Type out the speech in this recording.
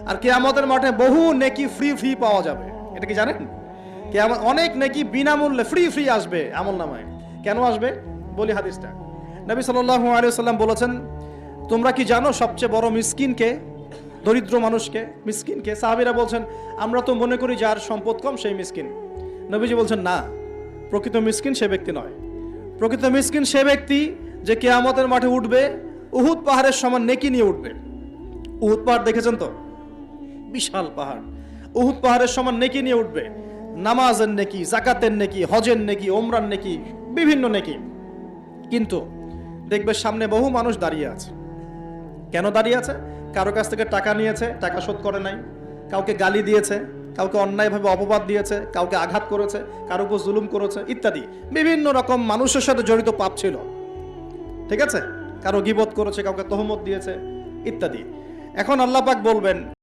আর কিয়ামতের মাঠে বহু নেকি ফ্রি ফ্রি পাওয়া যাবে। এটা কি জানেন? কিয়ামত অনেক নেকি বিনামূল্যে ফ্রি ফ্রি আসবে আমলনামায়। কেন আসবে বলি হাদিসটা। নবী সাল্লাল্লাহু আলাইহি ওয়াসাল্লাম বলেছেন, তোমরা কি জানো সবচেয়ে বড় মিসকিনকে, দরিদ্র মানুষকে, মিসকিনকে? সাহাবীরা বলছেন, আমরা তো মনে করি যার সম্পদ কম সেই মিসকিন। নবীজি বলছেন, না, প্রকৃত মিসকিন সে ব্যক্তি নয়। প্রকৃত মিসকিন সে ব্যক্তি যে কিয়ামতের মাঠে উঠবে উহুদ পাহাড়ের সমান নেকি নিয়ে উঠবে। উহুদ পাহাড় দেখেছেন তো? বিশাল পাহাড়। উহুদ পাহাড়ের সমান নেকি নিয়ে উঠবে। নামাজের নেকি, যাকাতের নেকি, হজের নেকি, ওমরার নেকি, বিভিন্ন নেকি। কিন্তু দেখবে সামনে বহু মানুষ দাঁড়িয়ে আছে। কেন দাঁড়িয়ে আছে? কারো কাছ থেকে টাকা নিয়েছে, টাকা শোধ করে নাই, কাউকে গালি দিয়েছে, কাউকে অন্যায়ভাবে অপবাদ দিয়েছে, কাউকে আঘাত করেছে, কারো উপর জুলুম করেছে ইত্যাদি। বিভিন্ন রকম মানুষের সাথে জড়িত পাপ ছিল, ঠিক আছে? কারো গীবত করেছে, কাউকে তহমত দিয়েছে ইত্যাদি। এখন আল্লাহ পাক বলবেন,